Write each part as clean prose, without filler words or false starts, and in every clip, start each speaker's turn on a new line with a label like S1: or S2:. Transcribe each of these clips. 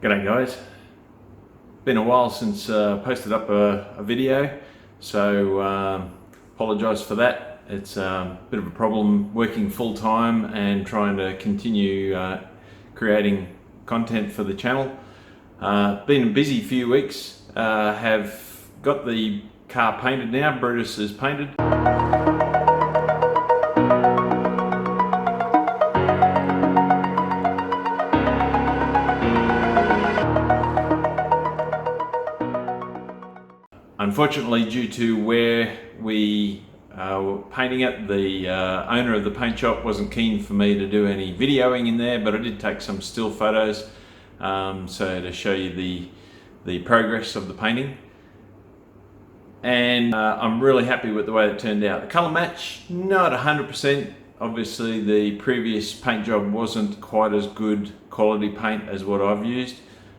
S1: G'day guys, been a while since I posted up a video, so apologise for that. It's a bit of a problem working full-time and trying to continue creating content for the channel. Been a busy few weeks, have got the car painted now. Brutus is painted. Unfortunately, due to where we were painting it, the owner of the paint shop wasn't keen for me to do any videoing in there, but I did take some still photos so to show you the progress of the painting. And I'm really happy with the way it turned out. The colour match, not 100%. Obviously the previous paint job wasn't quite as good quality paint as what I've used.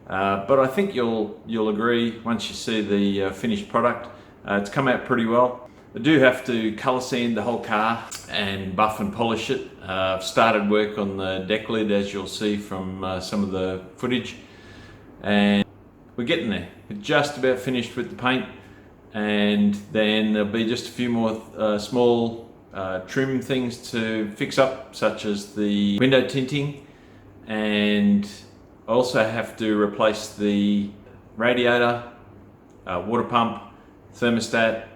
S1: But I think you'll agree once you see the finished product. It's come out pretty well. I do have to colour sand the whole car and buff and polish it. I've started work on the deck lid, as you'll see from some of the footage, and we're getting there. We're just about finished with the paint, and then there'll be just a few more small trim things to fix up, such as the window tinting, and I also have to replace the radiator, water pump, thermostat,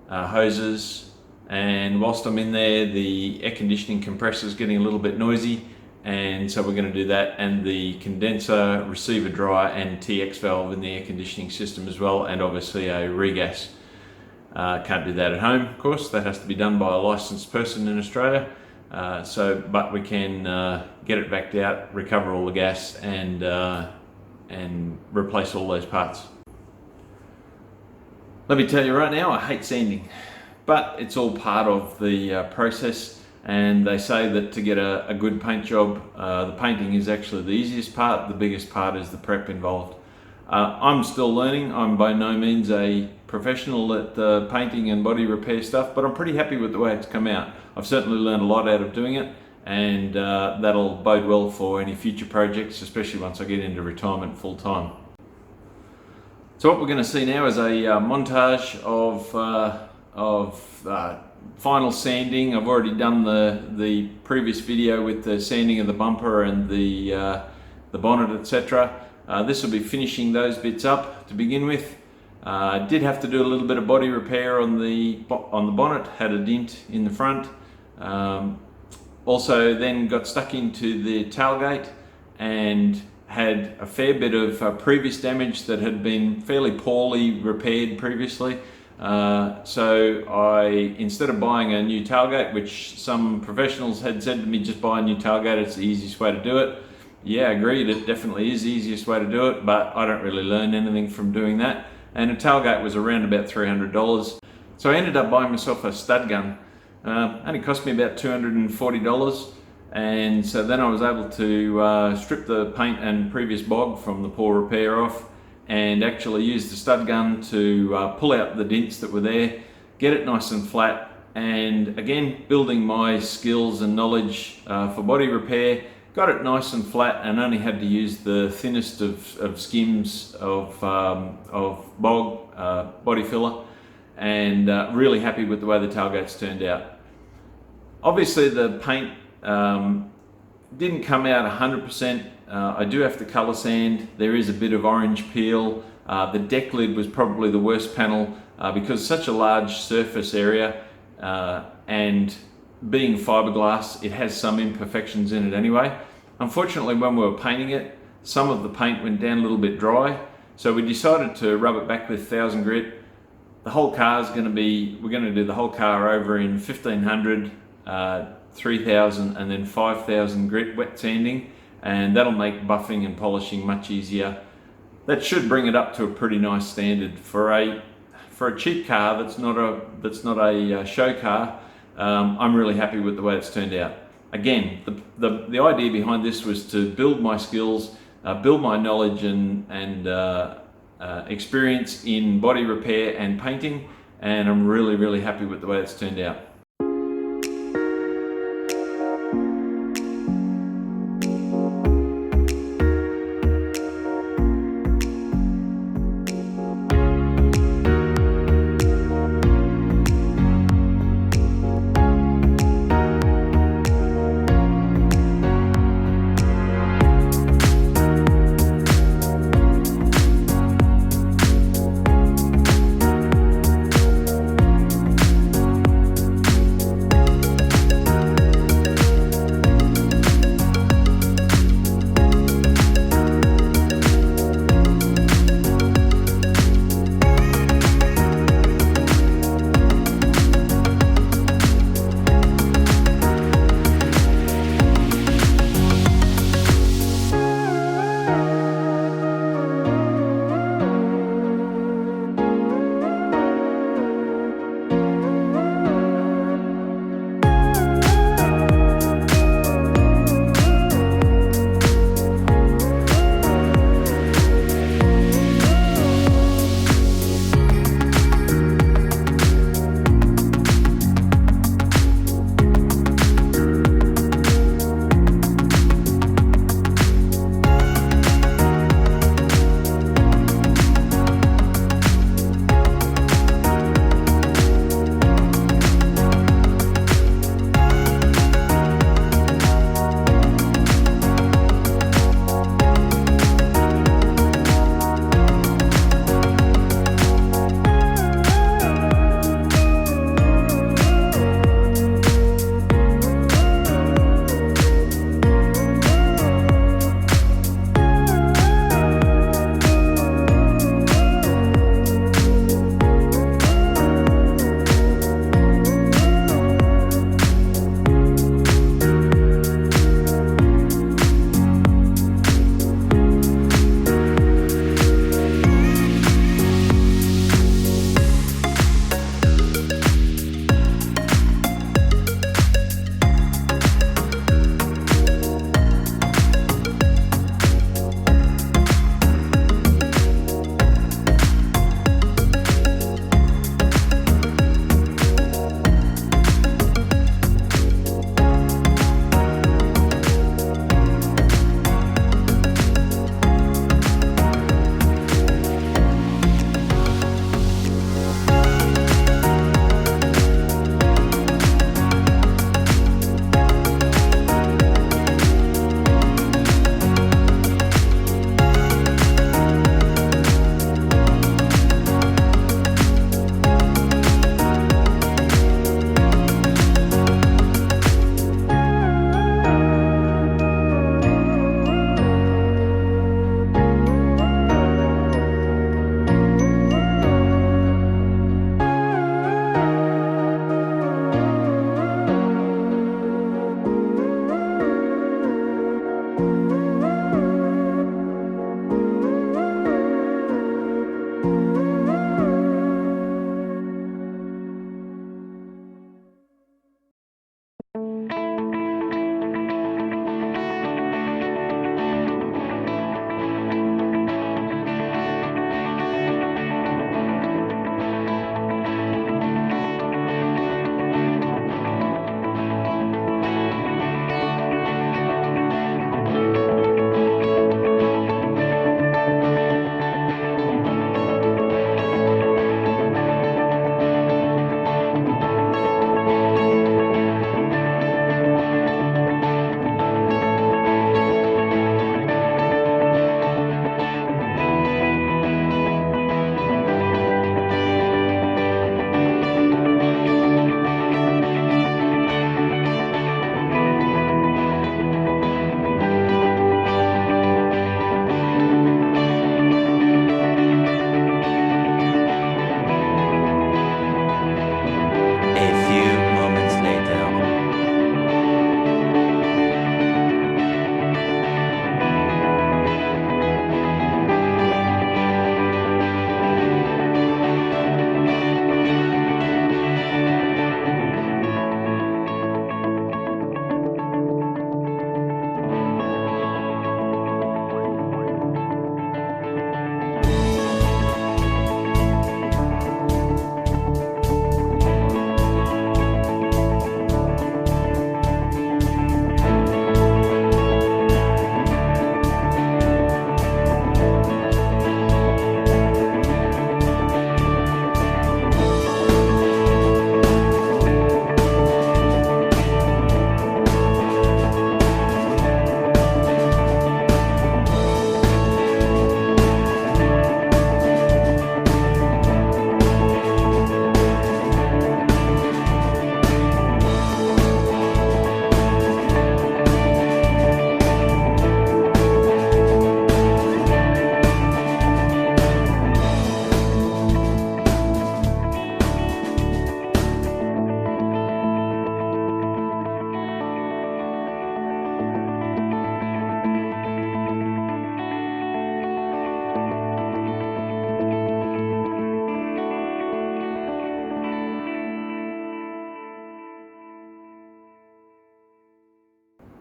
S1: hoses, and whilst I'm in there, the air conditioning compressor is getting a little bit noisy, and so we're going to do that, and the condenser, receiver dryer and TX valve in the air conditioning system as well, and obviously a regas. Can't do that at home, of course. That has to be done by a licensed person in Australia. But we can get it backed out, recover all the gas, and replace all those parts. Let me tell you right now, I hate sanding, but it's all part of the process. And they say that to get a good paint job, the painting is actually the easiest part. The biggest part is the prep involved. I'm still learning. I'm by no means a professional at painting and body repair stuff, but I'm pretty happy with the way it's come out. I've certainly learned a lot out of doing it, and that'll bode well for any future projects, especially once I get into retirement full time. So what we're going to see now is a montage of final sanding. I've already done the previous video with the sanding of the bumper and the bonnet, etc. This will be finishing those bits up to begin with. I did have to do a little bit of body repair on the bonnet, had a dent in the front. Also then got stuck into the tailgate and had a fair bit of previous damage that had been fairly poorly repaired previously. So instead of buying a new tailgate, which some professionals had said to me, just buy a new tailgate, it's the easiest way to do it. Yeah, agreed, it definitely is the easiest way to do it, but I don't really learn anything from doing that. And a tailgate was around about $300. So I ended up buying myself a stud gun. Only cost me about $240. And so then I was able to strip the paint and previous bog from the poor repair off, and actually use the stud gun to pull out the dents that were there, get it nice and flat, and again, building my skills and knowledge for body repair, got it nice and flat, and only had to use the thinnest of skims of bog body filler, and really happy with the way the tailgates turned out. Obviously the paint didn't come out 100%. I do have to colour sand. There is a bit of orange peel. The deck lid was probably the worst panel because such a large surface area, and being fiberglass, it has some imperfections in it anyway. Unfortunately, when we were painting it, some of the paint went down a little bit dry, so we decided to rub it back with 1000 grit. The whole car is we're going to do the whole car over in 1500, 3000 and then 5000 grit wet sanding, and that'll make buffing and polishing much easier. That should bring it up to a pretty nice standard for a cheap car that's not a show car. I'm really happy with the way it's turned out. Again, the idea behind this was to build my skills, build my knowledge and experience in body repair and painting, and I'm really happy with the way it's turned out.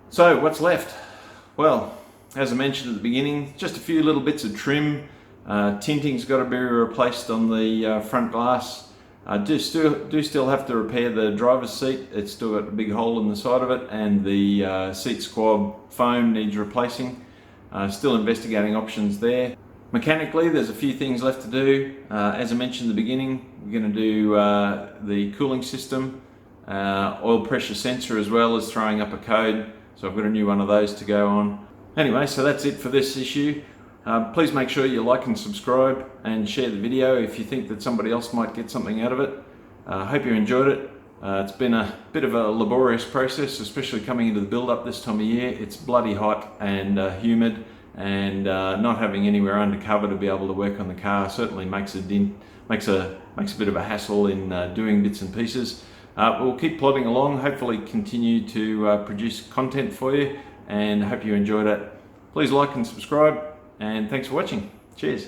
S1: So what's left? Well, as I mentioned at the beginning, just a few little bits of trim. Tinting's got to be replaced on the front glass. I do still have to repair the driver's seat. It's still got a big hole in the side of it, and the seat squab foam needs replacing. Still investigating options there. Mechanically, there's a few things left to do. As I mentioned at the beginning, we're going to do the cooling system, oil pressure sensor, as well as throwing up a code. So I've got a new one of those to go on. Anyway, so that's it for this issue. Please make sure you like and subscribe and share the video if you think that somebody else might get something out of it. I hope you enjoyed it. It's been a bit of a laborious process, especially coming into the build-up this time of year. It's bloody hot and humid, and not having anywhere under cover to be able to work on the car certainly makes a bit of a hassle in doing bits and pieces. We'll keep plodding along, hopefully continue to produce content for you, and hope you enjoyed it. Please like and subscribe, and thanks for watching. Cheers.